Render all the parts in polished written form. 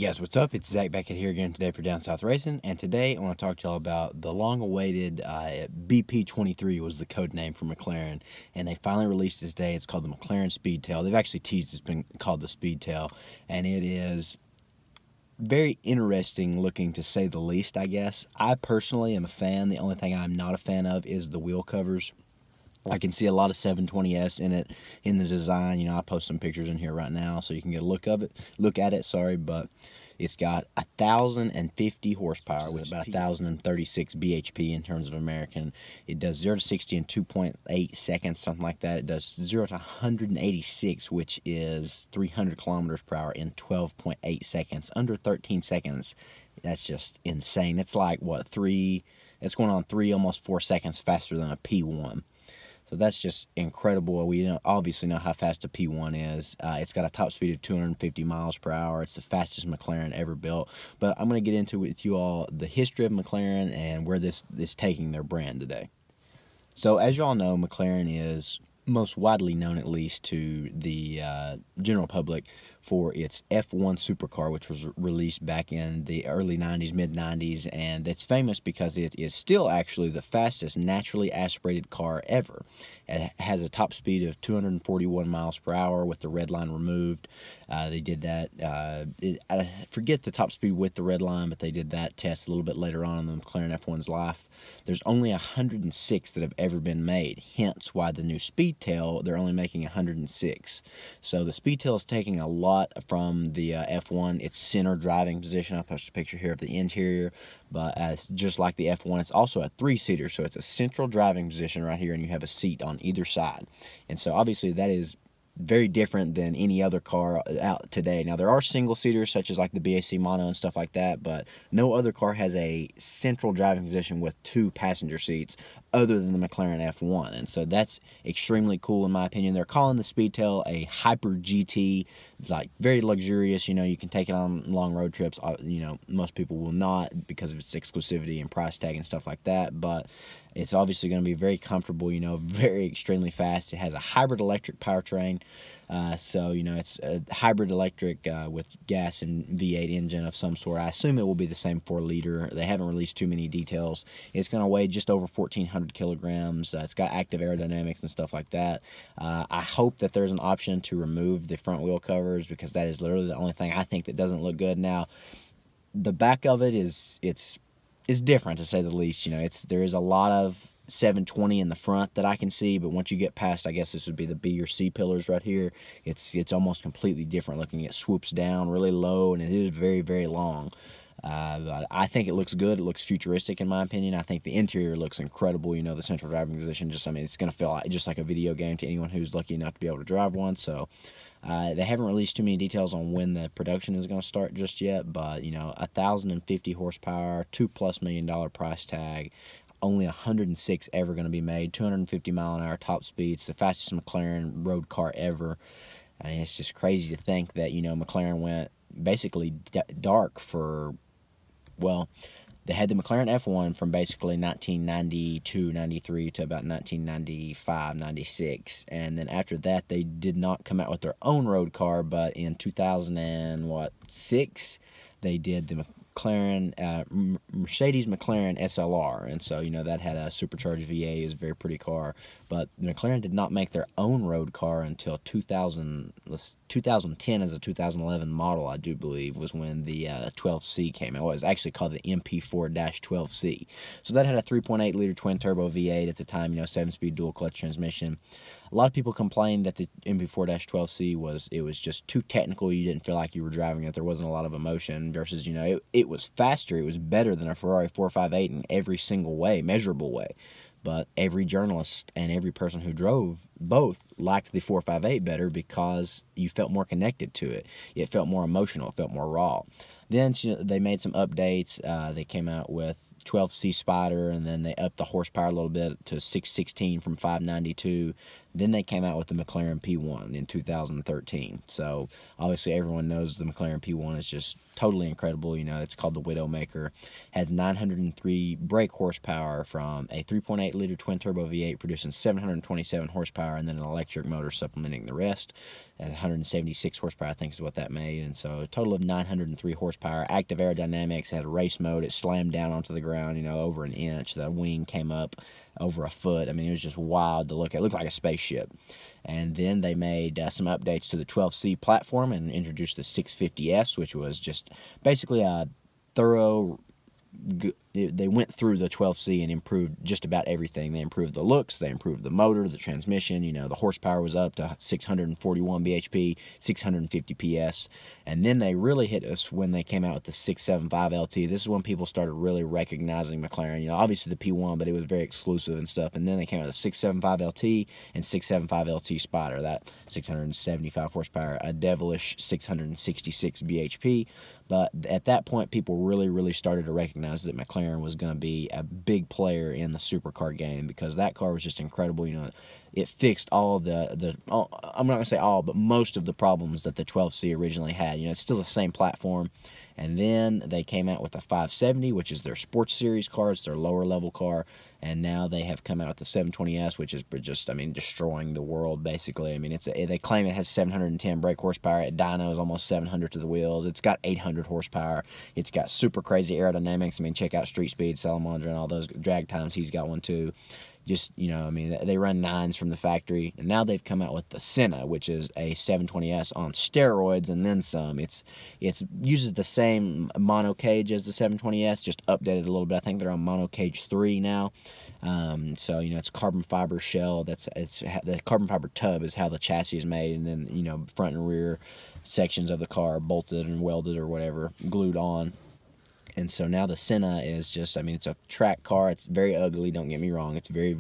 Guys, what's up? It's Zach back here again today for Down South Racing, and today I want to talk to y'all about the long-awaited BP23 was the code name for McLaren, and they finally released it today. It's called the Mclaren Speedtail. They've actually teased it's been called the Speedtail, and it is very interesting looking, to say the least, I guess. I personally am a fan. The only thing I'm not a fan of is the wheel covers. I can see a lot of 720S in it, in the design. You know, I post some pictures in here right now so you can get a look at it, sorry, but it's got 1,050 horsepower with about 1,036 bhp in terms of American. It does 0 to 60 in 2.8 seconds, something like that. It does 0 to 186, which is 300 kilometers per hour, in 12.8 seconds, under 13 seconds. That's just insane. It's like, what, it's going on 3, almost 4 seconds faster than a P1. So that's just incredible. We obviously know how fast a P1 is. It's got a top speed of 250 miles per hour. It's the fastest McLaren ever built. But I'm going to get into with you all the history of McLaren and where this is taking their brand today. So as you all know, McLaren is most widely known, at least to the general public, for its F1 supercar, which was released back in the early 90s, mid-90s, and it's famous because it is still actually the fastest naturally aspirated car ever. It has a top speed of 241 miles per hour with the red line removed. They did that, I forget the top speed with the red line, but they did that test a little bit later on in the McLaren F1's life. There's only 106 that have ever been made, hence why the new Speedtail, they're only making 106. So the Speedtail is taking a lot from the F1. Its center driving position, I'll post a picture here of the interior, but just like the F1, it's also a 3-seater, so it's a central driving position right here, and you have a seat on either side. And so obviously that is very different than any other car out today. Now, there are single-seaters, such as like the BAC Mono and stuff like that, but no other car has a central driving position with 2 passenger seats other than the McLaren F1, and so that's extremely cool in my opinion. They're calling the Speedtail a Hyper GT. It's like very luxurious. You know, you can take it on long road trips. You know, most people will not because of its exclusivity and price tag and stuff like that, but it's obviously going to be very comfortable, you know, very extremely fast. It has a hybrid electric powertrain, so, you know, it's a hybrid electric with gas and V8 engine of some sort. I assume it will be the same 4-liter. They haven't released too many details. It's going to weigh just over 1,400 kilograms. It's got active aerodynamics and stuff like that. I hope that there's an option to remove the front wheel covers, because that is literally the only thing I think that doesn't look good. Now, the back of it is different, to say the least. You know, there is a lot of 720 in the front that I can see, but once you get past, I guess this would be the B or C pillars right here, it's almost completely different looking. It swoops down really low, and it is very, very long. But I think it looks good. It looks futuristic in my opinion. I think the interior looks incredible. You know, the central driving position, I mean, it's going to feel just like a video game to anyone who's lucky enough to be able to drive one. So they haven't released too many details on when the production is going to start just yet, but, you know, 1,050 horsepower, $2+ million price tag, only 106 ever going to be made, 250 mile an hour top speed. It's the fastest McLaren road car ever. I mean, it's just crazy to think that, you know, McLaren went basically dark for, well, they had the McLaren F1 from basically 1992, 93 to about 1995, 96. And then after that, they did not come out with their own road car, but in 2006, they did the Mercedes McLaren SLR, and so, you know, that had a supercharged V8. It was a very pretty car, but McLaren did not make their own road car until 2010 as a 2011 model, I do believe, was when the 12C came out. It was actually called the MP4-12C. So that had a 3.8-liter twin-turbo V8 at the time, you know, 7-speed dual-clutch transmission. A lot of people complained that the MP4-12C was just too technical. You didn't feel like you were driving it. There wasn't a lot of emotion, versus, you know, it was faster. It was better than a Ferrari 458 in every single way, measurable way. But every journalist and every person who drove both liked the 458 better because you felt more connected to it. It felt more emotional. It felt more raw. Then, you know, they made some updates. They came out with 12C Spider, and then they upped the horsepower a little bit to 616 from 592. Then they came out with the Mclaren P1 in 2013. So obviously everyone knows the Mclaren P1 is just totally incredible. You know, it's called the Widowmaker. Has 903 brake horsepower from a 3.8-liter twin-turbo V8 producing 727 horsepower, and then an electric motor supplementing the rest. 176 horsepower, I think, is what that made. And so a total of 903 horsepower. Active aerodynamics, had a race mode. It slammed down onto the ground, you know, over an inch. The wing came up over a foot. I mean, it was just wild to look at. It looked like a spaceship. And then they made some updates to the 12C platform and introduced the 650S, which was just basically a thorough... They went through the 12C and improved just about everything. They improved the looks, they improved the motor, the transmission. You know, the horsepower was up to 641 bhp, 650 PS. And then they really hit us when they came out with the 675 LT. This is when people started really recognizing McLaren. You know, obviously the P1, but it was very exclusive and stuff. And then they came out with the 675 LT and 675 LT Spider. That 675 horsepower, a devilish 666 bhp. But at that point, people really started to recognize that McLaren was going to be a big player in the supercar game, because that car was just incredible. You know, it fixed all of I'm not going to say all, but most of the problems that the 12C originally had. You know, it's still the same platform. And then they came out with the 570, which is their sports series car. It's their lower level car. And now they have come out with the 720S, which is just, I mean, destroying the world, basically. I mean, they claim it has 710 brake horsepower. It dynos almost 700 to the wheels. It's got 800 horsepower. It's got super crazy aerodynamics. I mean, check out Street Speed, Salamandra, and all those drag times. He's got one, too. Just, you know, I mean, they run 9s from the factory. And now they've come out with the Senna, which is a 720S on steroids and then some. It uses the same mono cage as the 720S, just updated a little bit. I think they're on mono cage 3 now. So, you know, it's carbon fiber shell. The carbon fiber tub is how the chassis is made. And then, you know, front and rear sections of the car bolted and welded or whatever, glued on. And so now the Senna is just, I mean, it's a track car. It's very ugly, don't get me wrong. It's very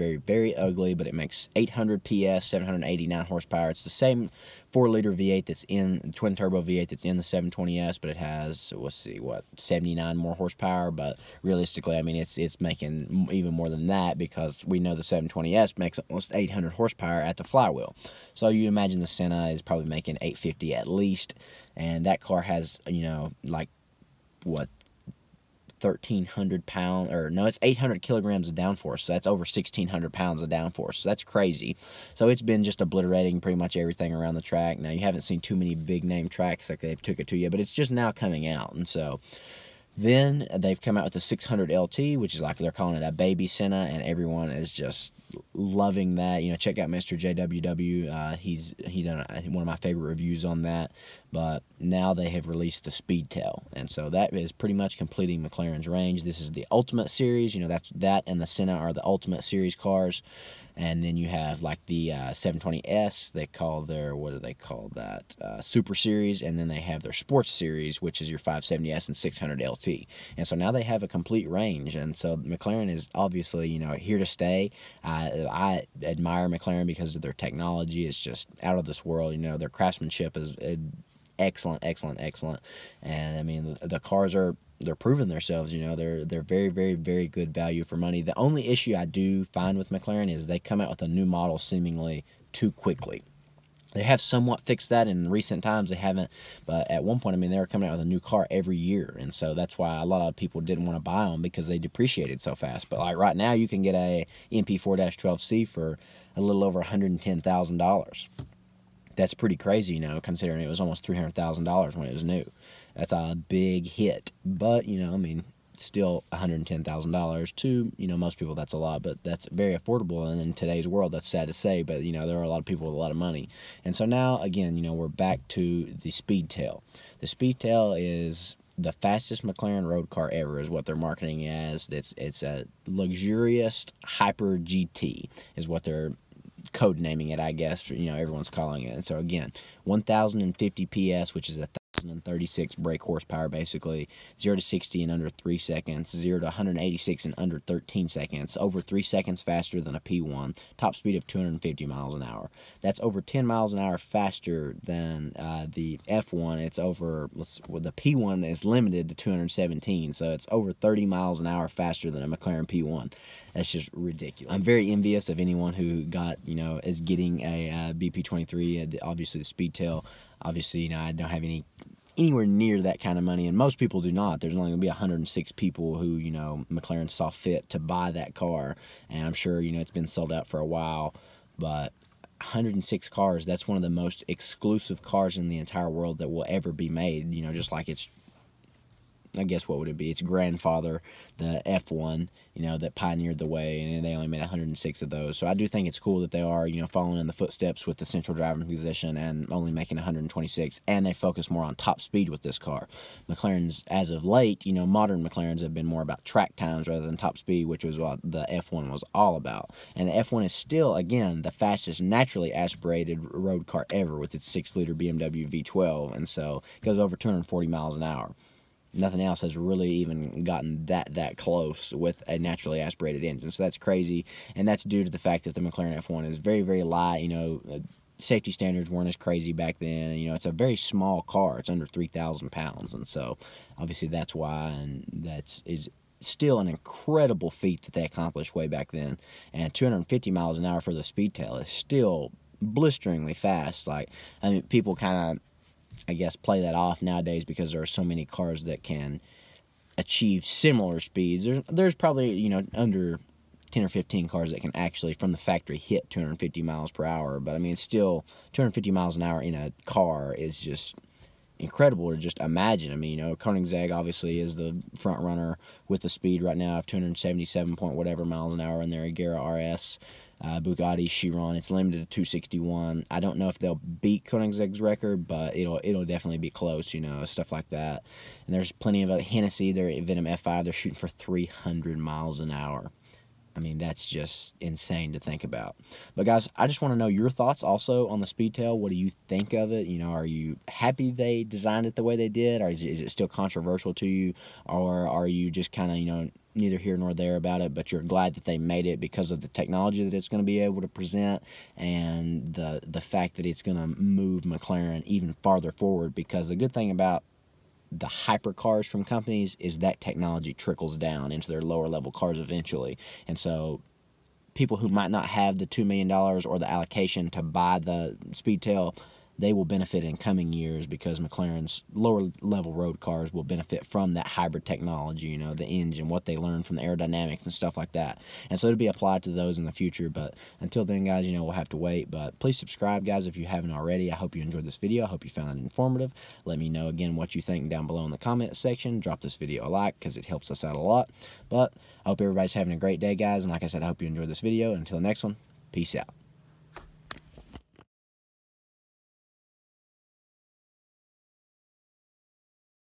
ugly, but it makes 800 PS, 789 horsepower. It's the same 4-liter V8 that's in, twin-turbo V8 that's in the 720S, but it has, let's see, 79 more horsepower. But realistically, I mean, it's making even more than that, because we know the 720S makes almost 800 horsepower at the flywheel. So you imagine the Senna is probably making 850 at least. And that car has, you know, like, 1,300 pounds, or no, it's 800 kilograms of downforce. So that's over 1,600 pounds of downforce. So that's crazy. So it's been just obliterating pretty much everything around the track. Now, you haven't seen too many big name tracks like they've took it to yet, but it's just now coming out. And so then they've come out with the 600 LT, which is like they're calling it a baby Senna, and everyone is just loving that. You know, check out Mr. JWW. He done one of my favorite reviews on that. But now they have released the Speedtail, and so that is pretty much completing McLaren's range. This is the Ultimate Series. You know, that and the Senna are the Ultimate Series cars. And then you have like the 720S. They call their, what do they call that? Super Series. And then they have their Sports Series, which is your 570S and 600 LT. And so now they have a complete range. And so McLaren is obviously, you know, here to stay. I admire McLaren because of their technology. It's just out of this world. You know, their craftsmanship is excellent. And I mean, the cars they're proving themselves. You know, they're very good value for money. The only issue I do find with McLaren is they come out with a new model seemingly too quickly. They have somewhat fixed that in recent times. They haven't, but at one point, I mean, they were coming out with a new car every year, and so that's why a lot of people didn't want to buy them, because they depreciated so fast. But like right now, you can get a MP4-12C for a little over $110,000. That's pretty crazy, you know, considering it was almost $300,000 when it was new. That's a big hit. But, you know, I mean, still $110,000 to, you know, most people that's a lot, but that's very affordable. And in today's world, that's sad to say, but, you know, there are a lot of people with a lot of money. And so now, again, you know, we're back to the Speedtail. The Speedtail is the fastest McLaren road car ever, is what they're marketing as. It's a luxurious hyper GT is what they're code naming it, I guess. You know, everyone's calling it. And so again, 1,050 PS, which is 1,036 brake horsepower, basically. 0 to 60 in under 3 seconds. 0 to 186 in under 13 seconds. Over 3 seconds faster than a P1. Top speed of 250 miles an hour. That's over 10 miles an hour faster than the F1. It's over, the P1 is limited to 217, so it's over 30 miles an hour faster than a McLaren P1. That's just ridiculous. I'm very envious of anyone who got, is getting a BP23, obviously the Speedtail. Obviously, I don't have anywhere near that kind of money, and most people do not. There's only going to be 106 people who, McLaren saw fit to buy that car, and I'm sure, it's been sold out for a while, but 106 cars, that's one of the most exclusive cars in the entire world that will ever be made, just like it's, I guess, what would it be? Its grandfather, the F1, that pioneered the way, and they only made 106 of those. So I do think it's cool that they are, following in the footsteps with the central driving position and only making 126, and they focus more on top speed with this car. McLaren's, as of late, modern McLarens have been more about track times rather than top speed, which was what the F1 was all about. And the F1 is still, again, the fastest naturally aspirated road car ever with its 6-liter BMW V12, and so it goes over 240 miles an hour. Nothing else has really even gotten that close with a naturally aspirated engine. So that's crazy, and that's due to the fact that the McLaren F1 is very, very light. Safety standards weren't as crazy back then. It's a very small car. It's under 3,000 pounds, and so obviously that's why, and is still an incredible feat that they accomplished way back then. And 250 miles an hour for the Speedtail is still blisteringly fast. People kind of, I guess, play that off nowadays because there are so many cars that can achieve similar speeds. There's probably, under 10 or 15 cars that can actually, from the factory, hit 250 miles per hour. But, it's still 250 miles an hour in a car is just incredible to just imagine. Koenigsegg obviously is the front runner with the speed right now of 277 point whatever miles an hour in their Agera RS. Bugatti, Chiron, it's limited to 261. I don't know if they'll beat Koenigsegg's record, but it'll definitely be close, stuff like that. And there's plenty of Hennessy, their Venom F5, they're shooting for 300 miles an hour. That's just insane to think about. But guys, I just want to know your thoughts also on the Speedtail. What do you think of it? Are you happy they designed it the way they did, or is it still controversial to you, or are you just kind of, neither here nor there about it, but you're glad that they made it because of the technology that it's going to be able to present and the fact that it's going to move McLaren even farther forward? Because the good thing about the hypercars from companies is that technology trickles down into their lower level cars eventually. And so people who might not have the $2 million or the allocation to buy the Speedtail, they will benefit in coming years because McLaren's lower level road cars will benefit from that hybrid technology, the engine, what they learn from the aerodynamics and stuff like that. And so it'll be applied to those in the future. But until then, guys, we'll have to wait. But please subscribe, guys, if you haven't already. I hope you enjoyed this video. I hope you found it informative. Let me know, again, what you think down below in the comment section. Drop this video a like because it helps us out a lot. But I hope everybody's having a great day, guys. And like I said, I hope you enjoyed this video. Until the next one, peace out.